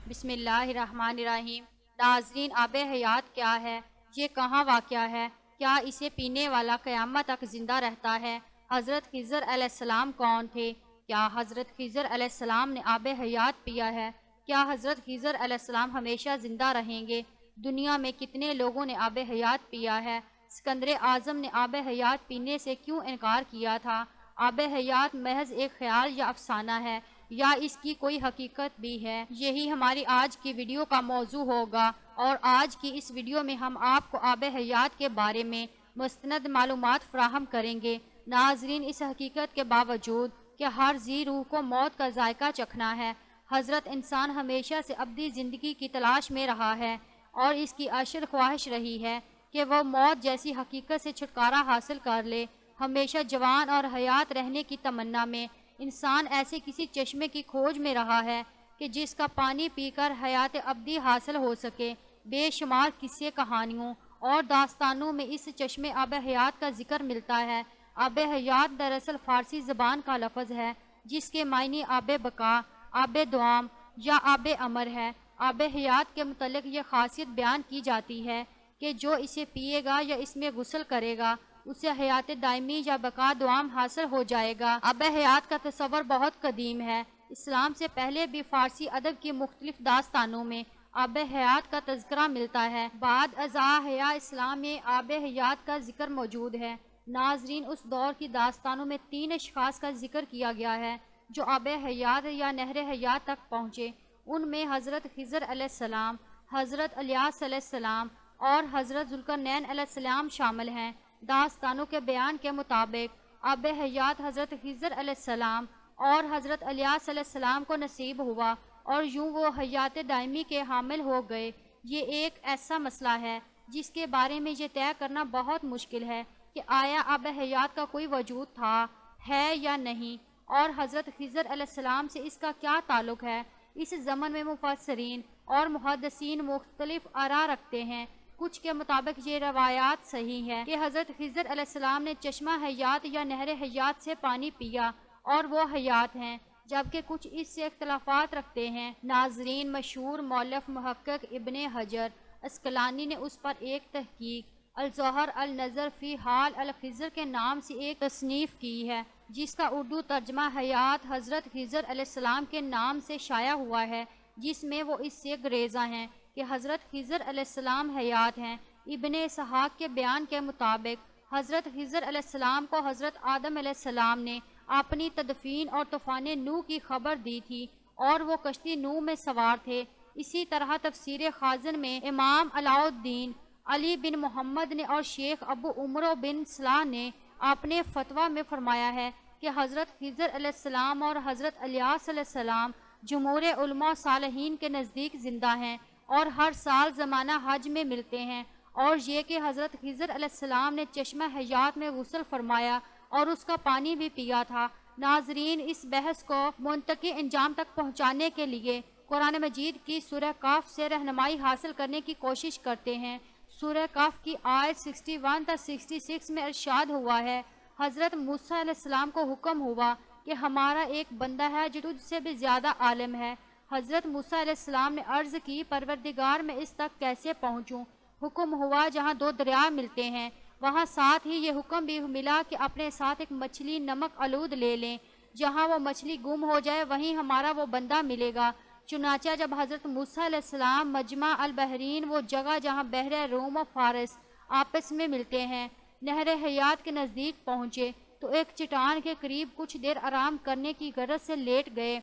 بسم اللہ الرحمن الرحیم۔ ناظرین، آب حیات کیا ہے؟ یہ کہاں واقع ہے؟ کیا اسے پینے والا قیامت تک زندہ رہتا ہے؟ حضرت خضر علیہ السلام کون تھے؟ کیا حضرت خضر علیہ السلام نے آب حیات پیا ہے؟ کیا حضرت خضر علیہ السلام ہمیشہ زندہ رہیں گے؟ دنیا میں کتنے لوگوں نے آب حیات پیا ہے؟ سکندر اعظم نے آب حیات پینے سے کیوں انکار کیا تھا؟ آب حیات محض ایک خیال یا افسانہ ہے یا اس کی کوئی حقیقت بھی ہے؟ یہی ہماری آج کی ویڈیو کا موضوع ہوگا، اور آج کی اس ویڈیو میں ہم آپ کو آب حیات کے بارے میں مستند معلومات فراہم کریں گے۔ ناظرین، اس حقیقت کے باوجود کہ ہر ذی روح کو موت کا ذائقہ چکھنا ہے، حضرت انسان ہمیشہ سے ابدی زندگی کی تلاش میں رہا ہے، اور اس کی اشد خواہش رہی ہے کہ وہ موت جیسی حقیقت سے چھٹکارا حاصل کر لے۔ ہمیشہ جوان اور حیات رہنے کی تمنا میں انسان ایسے کسی چشمے کی کھوج میں رہا ہے کہ جس کا پانی پی کر حیات ابدی حاصل ہو سکے۔ بے شمار قصے، کہانیوں اور داستانوں میں اس چشمے آب حیات کا ذکر ملتا ہے۔ آب حیات دراصل فارسی زبان کا لفظ ہے جس کے معنی آب بقا، آب دوام یا آب امر ہے۔ آب حیات کے متعلق یہ خاصیت بیان کی جاتی ہے کہ جو اسے پیے گا یا اس میں غسل کرے گا اسے حیات دائمی یا بقا دوام حاصل ہو جائے گا۔ آب حیات کا تصور بہت قدیم ہے۔ اسلام سے پہلے بھی فارسی ادب کی مختلف داستانوں میں آب حیات کا تذکرہ ملتا ہے۔ بعد از احیاء اسلام میں آب حیات کا ذکر موجود ہے۔ ناظرین، اس دور کی داستانوں میں 3 اشخاص کا ذکر کیا گیا ہے جو آب حیات یا نہر حیات تک پہنچے۔ ان میں حضرت خضر علیہ السلام، حضرت الیاس علیہ السلام اور حضرت ذوالقرنین علیہ السلام شامل ہیں۔ داستانوں کے بیان کے مطابق آب حیات حضرت خضر علیہ السلام اور حضرت الیاس علیہ السلام کو نصیب ہوا اور یوں وہ حیات دائمی کے حامل ہو گئے۔ یہ ایک ایسا مسئلہ ہے جس کے بارے میں یہ طے کرنا بہت مشکل ہے کہ آیا آب حیات کا کوئی وجود تھا، ہے یا نہیں، اور حضرت خضر علیہ السلام سے اس کا کیا تعلق ہے۔ اس زمن میں مفسرین اور محدثین مختلف آراء رکھتے ہیں۔ کچھ کے مطابق یہ روایات صحیح ہے کہ حضرت خضر علیہ السلام نے چشمہ حیات یا نہر حیات سے پانی پیا اور وہ حیات ہیں، جبکہ کچھ اس سے اختلافات رکھتے ہیں۔ ناظرین، مشہور مؤلف محقق ابن حجر عسقلانی نے اس پر ایک تحقیق الظہر النظر فی حال الخضر کے نام سے ایک تصنیف کی ہے جس کا اردو ترجمہ حیات حضرت خضر علیہ السلام کے نام سے شائع ہوا ہے، جس میں وہ اس سے گریزاں ہیں کہ حضرت خضر علیہ السلام حیات ہیں۔ ابن اسحاق کے بیان کے مطابق حضرت خضر علیہ السلام کو حضرت آدم علیہ السلام نے اپنی تدفین اور طوفان نوح کی خبر دی تھی اور وہ کشتی نوح میں سوار تھے۔ اسی طرح تفسیر خازن میں امام علاء الدین علی بن محمد نے اور شیخ ابو عمرو بن صلاح نے اپنے فتویٰ میں فرمایا ہے کہ حضرت خضر علیہ السلام اور حضرت الیاس علیہ السلام جمہور علماء صالحین کے نزدیک زندہ ہیں اور ہر سال زمانہ حج میں ملتے ہیں، اور یہ کہ حضرت خضر علیہ السلام نے چشمہ حیات میں غسل فرمایا اور اس کا پانی بھی پیا تھا۔ ناظرین، اس بحث کو منطقی انجام تک پہنچانے کے لیے قرآن مجید کی سورہ کہف سے رہنمائی حاصل کرنے کی کوشش کرتے ہیں۔ سورہ کہف کی آیت 61 تا 66 میں ارشاد ہوا ہے، حضرت موسیٰ علیہ السلام کو حکم ہوا کہ ہمارا ایک بندہ ہے جو تجھ سے بھی زیادہ عالم ہے۔ حضرت موسیٰ علیہ السلام نے عرض کی، پروردگار میں اس تک کیسے پہنچوں؟ حکم ہوا جہاں 2 دریا ملتے ہیں وہاں ساتھ ہی یہ حکم بھی ملا کہ اپنے ساتھ ایک مچھلی نمک آلود لے لیں، جہاں وہ مچھلی گم ہو جائے وہیں ہمارا وہ بندہ ملے گا۔ چنانچہ جب حضرت موسیٰ علیہ السلام مجمع البحرین، وہ جگہ جہاں بحر روم و فارس آپس میں ملتے ہیں، نہر حیات کے نزدیک پہنچے تو ایک چٹان کے قریب کچھ دیر آرام کرنے کی غرض سے لیٹ گئے۔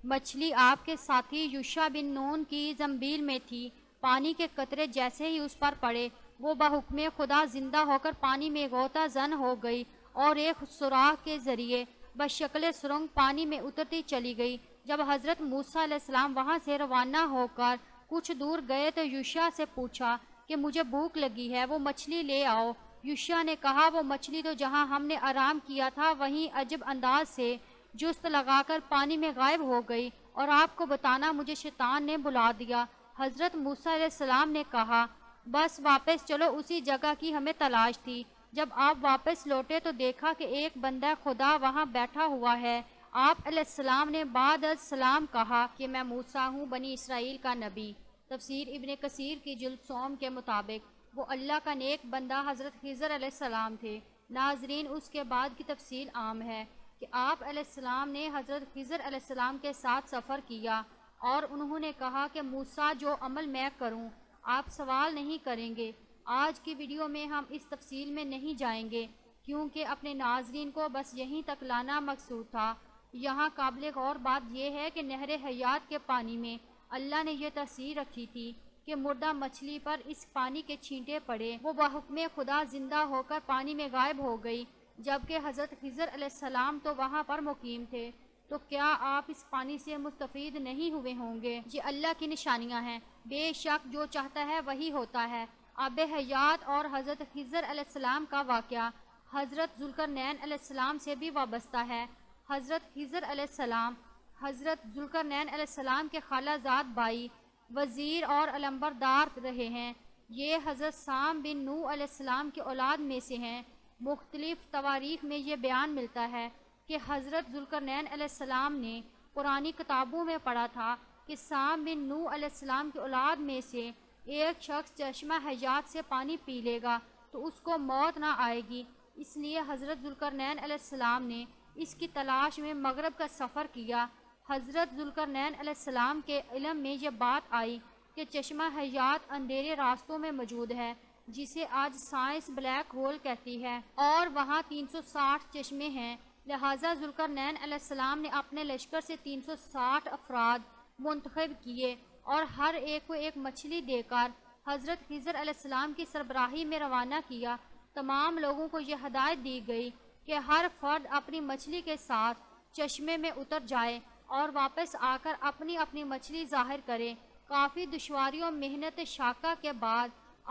مچھلی آپ کے ساتھی یوشع بن نون کی زنبیل میں تھی۔ پانی کے قطرے جیسے ہی اس پر پڑے وہ بحکم خدا زندہ ہو کر پانی میں غوطہ زن ہو گئی اور ایک سوراخ کے ذریعے بشکل سرنگ پانی میں اترتی چلی گئی۔ جب حضرت موسیٰ علیہ السلام وہاں سے روانہ ہو کر کچھ دور گئے تو یوشع سے پوچھا کہ مجھے بھوک لگی ہے، وہ مچھلی لے آؤ۔ یوشع نے کہا، وہ مچھلی تو جہاں ہم نے آرام کیا تھا وہیں عجب انداز سے جست لگا کر پانی میں غائب ہو گئی، اور آپ کو بتانا مجھے شیطان نے بلا دیا۔ حضرت موسیٰ علیہ السلام نے کہا، بس واپس چلو، اسی جگہ کی ہمیں تلاش تھی۔ جب آپ واپس لوٹے تو دیکھا کہ ایک بندہ خدا وہاں بیٹھا ہوا ہے آپ علیہ السلام نے بعد از سلام کہا کہ میں موسیٰ ہوں، بنی اسرائیل کا نبی۔ تفسیر ابن کثیر کی جلد سوم کے مطابق وہ اللہ کا نیک بندہ حضرت خضر علیہ السلام تھے۔ ناظرین، اس کے بعد کی تفصیل عام ہے کہ آپ علیہ السلام نے حضرت خضر علیہ السلام کے ساتھ سفر کیا اور انہوں نے کہا کہ موسیٰ جو عمل میں کروں آپ سوال نہیں کریں گے۔ آج کی ویڈیو میں ہم اس تفصیل میں نہیں جائیں گے کیونکہ اپنے ناظرین کو بس یہیں تک لانا مقصود تھا۔ یہاں قابل غور بات یہ ہے کہ نہر حیات کے پانی میں اللہ نے یہ تاثیر رکھی تھی کہ مردہ مچھلی پر اس پانی کے چھینٹے پڑے، وہ بحکم خدا زندہ ہو کر پانی میں غائب ہو گئی، جبکہ حضرت خضر علیہ السلام تو وہاں پر مقیم تھے۔ تو کیا آپ اس پانی سے مستفید نہیں ہوئے ہوں گے؟ یہ اللہ کی نشانیاں ہیں، بے شک جو چاہتا ہے وہی ہوتا ہے۔ آب حیات اور حضرت خضر علیہ السلام کا واقعہ حضرت ذوالقرنین علیہ السلام سے بھی وابستہ ہے۔ حضرت خضر علیہ السلام حضرت ذوالقرنین علیہ السلام کے خالہ زاد بھائی، وزیر اور علمبردار رہے ہیں۔ یہ حضرت سام بن نوح علیہ السلام کی اولاد میں سے ہیں۔ مختلف تواریخ میں یہ بیان ملتا ہے کہ حضرت ذوالقرنین علیہ السلام نے قرآنی کتابوں میں پڑھا تھا کہ سام بن نوح علیہ السلام کی اولاد میں سے ایک شخص چشمہ حیات سے پانی پی لے گا تو اس کو موت نہ آئے گی، اس لیے حضرت ذوالقرنین علیہ السلام نے اس کی تلاش میں مغرب کا سفر کیا۔ حضرت ذوالقرنین علیہ السلام کے علم میں یہ بات آئی کہ چشمہ حیات اندھیرے راستوں میں موجود ہے، جسے آج سائنس بلیک ہول کہتی ہے، اور وہاں 360 چشمے ہیں۔ لہٰذا ذوالقرنین علیہ السلام نے اپنے لشکر سے 360 افراد منتخب کیے اور ہر ایک کو ایک مچھلی دے کر حضرت خضر علیہ السلام کی سربراہی میں روانہ کیا۔ تمام لوگوں کو یہ ہدایت دی گئی کہ ہر فرد اپنی مچھلی کے ساتھ چشمے میں اتر جائے اور واپس آ کر اپنی اپنی مچھلی ظاہر کرے۔ کافی دشواریوں محنت شاقہ کے بعد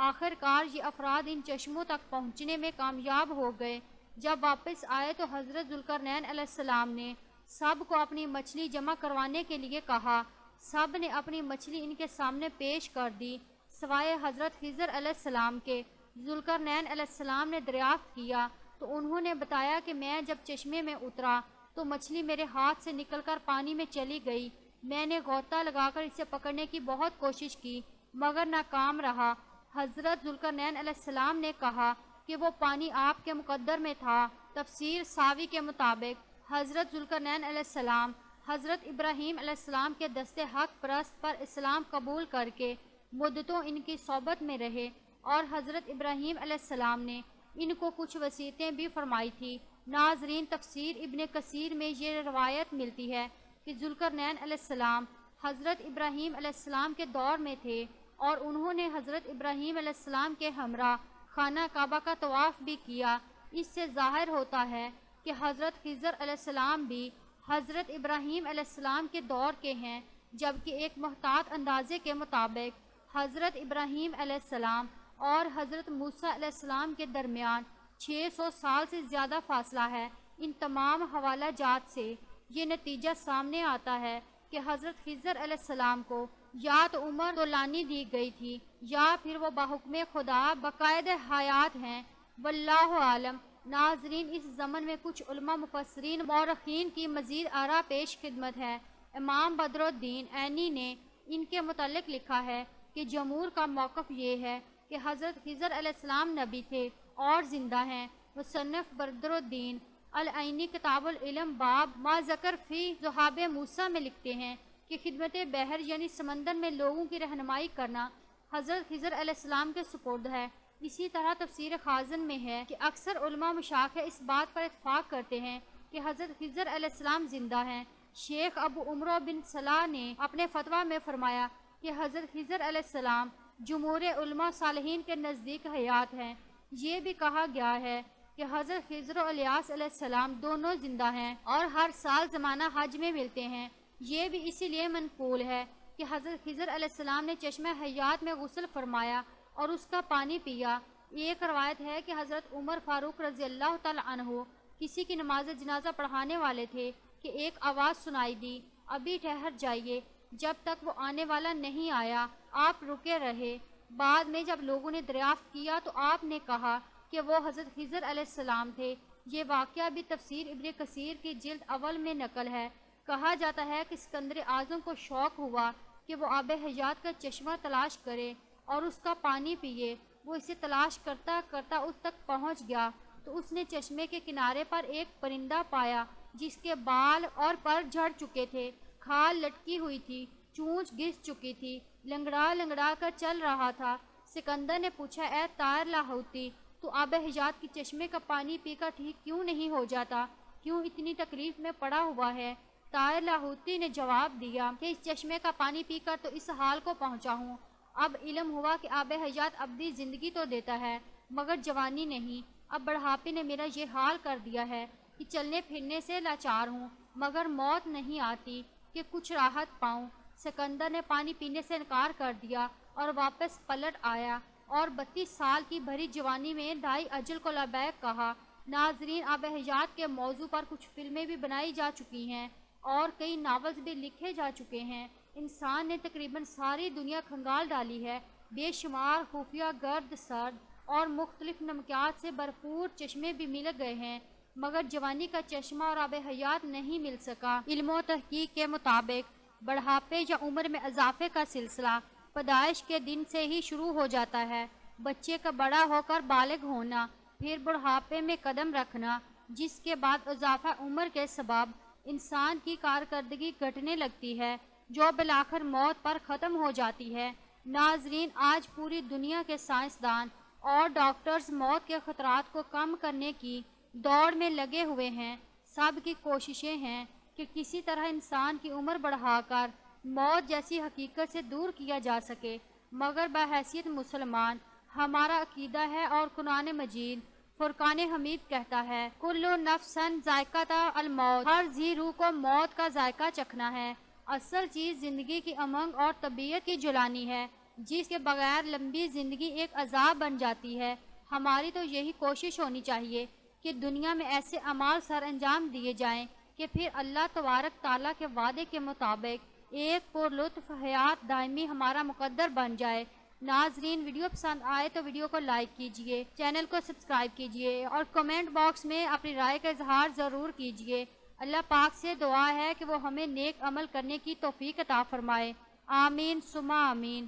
آخر کار یہ افراد ان چشموں تک پہنچنے میں کامیاب ہو گئے۔ جب واپس آئے تو حضرت ذوالقرنین علیہ السلام نے سب کو اپنی مچھلی جمع کروانے کے لیے کہا۔ سب نے اپنی مچھلی ان کے سامنے پیش کر دی سوائے حضرت خضر علیہ السلام کے۔ ذوالقرنین علیہ السلام نے دریافت کیا تو انہوں نے بتایا کہ میں جب چشمے میں اترا تو مچھلی میرے ہاتھ سے نکل کر پانی میں چلی گئی۔ میں نے غوطہ لگا کر اسے پکڑنے کی بہت کوشش کی مگر ناکام رہا۔ حضرت ذوالقرنین علیہ السلام نے کہا کہ وہ پانی آپ کے مقدر میں تھا۔ تفسیر ساوی کے مطابق حضرت ذوالقرنین علیہ السلام حضرت ابراہیم علیہ السلام کے دستے حق پرست پر اسلام قبول کر کے مدتوں ان کی صحبت میں رہے اور حضرت ابراہیم علیہ السلام نے ان کو کچھ وصیتیں بھی فرمائی تھی۔ ناظرین، تفسیر ابن کثیر میں یہ روایت ملتی ہے کہ ذوالقرنین علیہ السلام حضرت ابراہیم علیہ السلام کے دور میں تھے اور انہوں نے حضرت ابراہیم علیہ السلام کے ہمراہ خانہ کعبہ کا طواف بھی کیا۔ اس سے ظاہر ہوتا ہے کہ حضرت خضر علیہ السلام بھی حضرت ابراہیم علیہ السلام کے دور کے ہیں، جبکہ ایک محتاط اندازے کے مطابق حضرت ابراہیم علیہ السلام اور حضرت موسیٰ علیہ السلام کے درمیان 600 سال سے زیادہ فاصلہ ہے۔ ان تمام حوالہ جات سے یہ نتیجہ سامنے آتا ہے کہ حضرت خضر علیہ السلام کو یا تو عمر طولانی دی گئی تھی یا پھر وہ بحکم خدا باقاعدہ حیات ہیں، واللہ عالم۔ ناظرین، اس زمن میں کچھ علماء مفسرین مورخین کی مزید آراء پیش خدمت ہے۔ امام بدر الدین عینی نے ان کے متعلق لکھا ہے کہ جمہور کا موقف یہ ہے کہ حضرت خضر علیہ السلام نبی تھے اور زندہ ہیں۔ مصنف بدر الدین العینی کتاب العلم باب ما ذکر فی ذہاب موسیٰ میں لکھتے ہیں کہ خدمت بحر یعنی سمندر میں لوگوں کی رہنمائی کرنا حضرت خضر علیہ السلام کے سپرد ہے۔ اسی طرح تفسیر خازن میں ہے کہ اکثر علماء مشائخ اس بات پر اتفاق کرتے ہیں کہ حضرت خضر علیہ السلام زندہ ہیں۔ شیخ ابو عمرو بن صلاح نے اپنے فتویٰ میں فرمایا کہ حضرت خضر علیہ السلام جمہور علماء صالحین کے نزدیک حیات ہیں۔ یہ بھی کہا گیا ہے کہ حضرت خضر و الیاس علیہ السلام دونوں زندہ ہیں اور ہر سال زمانہ حج میں ملتے ہیں۔ یہ بھی اسی لیے منقول ہے کہ حضرت خضر علیہ السلام نے چشمہ حیات میں غسل فرمایا اور اس کا پانی پیا۔ ایک روایت ہے کہ حضرت عمر فاروق رضی اللہ تعالی عنہ کسی کی نماز جنازہ پڑھانے والے تھے کہ ایک آواز سنائی دی، ابھی ٹھہر جائیے، جب تک وہ آنے والا نہیں آیا آپ رکے رہے۔ بعد میں جب لوگوں نے دریافت کیا تو آپ نے کہا کہ وہ حضرت خضر علیہ السلام تھے۔ یہ واقعہ بھی تفسیر ابن کثیر کی جلد اول میں نقل ہے۔ کہا جاتا ہے کہ سکندر اعظم کو شوق ہوا کہ وہ آب حیات کا چشمہ تلاش کرے اور اس کا پانی پیے۔ وہ اسے تلاش کرتا کرتا اس تک پہنچ گیا تو اس نے چشمے کے کنارے پر ایک پرندہ پایا جس کے بال اور پر جھڑ چکے تھے، کھال لٹکی ہوئی تھی، چونچ گھس چکی تھی، لنگڑا لنگڑا کر چل رہا تھا۔ سکندر نے پوچھا، اے طائر لاہوتی، تو آب حیات کی چشمے کا پانی پی کر ٹھیک کیوں نہیں ہو جاتا؟ کیوں اتنی تکلیف میں پڑا ہوا ہے؟ طائر لاہوتی نے جواب دیا کہ اس چشمے کا پانی پی کر تو اس حال کو پہنچا ہوں۔ اب علم ہوا کہ آب حیات ابدی زندگی تو دیتا ہے مگر جوانی نہیں۔ اب بڑھاپے نے میرا یہ حال کر دیا ہے کہ چلنے پھرنے سے لاچار ہوں مگر موت نہیں آتی کہ کچھ راحت پاؤں۔ سکندر نے پانی پینے سے انکار کر دیا اور واپس پلٹ آیا اور 32 سال کی بھری جوانی میں دائی اجل کو لبیک کہا۔ ناظرین، آب حیات کے موضوع پر کچھ فلمیں بھی بنائی جا چکی ہیں اور کئی ناولز بھی لکھے جا چکے ہیں۔ انسان نے تقریباً ساری دنیا کھنگال ڈالی ہے۔ بے شمار خفیہ، گرد سرد اور مختلف نمکیات سے بھرپور چشمے بھی مل گئے ہیں مگر جوانی کا چشمہ اور آب حیات نہیں مل سکا۔ علم و تحقیق کے مطابق بڑھاپے یا عمر میں اضافے کا سلسلہ پیدائش کے دن سے ہی شروع ہو جاتا ہے۔ بچے کا بڑا ہو کر بالغ ہونا، پھر بڑھاپے میں قدم رکھنا، جس کے بعد اضافہ عمر کے سبب انسان کی کارکردگی گھٹنے لگتی ہے جو بالآخر موت پر ختم ہو جاتی ہے۔ ناظرین، آج پوری دنیا کے سائنسدان اور ڈاکٹرز موت کے خطرات کو کم کرنے کی دوڑ میں لگے ہوئے ہیں۔ سب کی کوششیں ہیں کہ کسی طرح انسان کی عمر بڑھا کر موت جیسی حقیقت سے دور کیا جا سکے، مگر بحیثیت مسلمان ہمارا عقیدہ ہے اور قرآن مجید فرقان حمید کہتا ہے، کل نفس ذائقۃ الموت، ہر ذی روح کو موت کا ذائقہ چکھنا ہے۔ اصل چیز زندگی کی امنگ اور طبیعت کی جلانی ہے جس کے بغیر لمبی زندگی ایک عذاب بن جاتی ہے۔ ہماری تو یہی کوشش ہونی چاہیے کہ دنیا میں ایسے اعمال سر انجام دیے جائیں کہ پھر اللہ تبارک تعالیٰ کے وعدے کے مطابق ایک پرلطف حیات دائمی ہمارا مقدر بن جائے۔ ناظرین، ویڈیو پسند آئے تو ویڈیو کو لائک کیجئے، چینل کو سبسکرائب کیجئے اور کمنٹ باکس میں اپنی رائے کا اظہار ضرور کیجئے۔ اللہ پاک سے دعا ہے کہ وہ ہمیں نیک عمل کرنے کی توفیق عطا فرمائے۔ آمین ثم آمین۔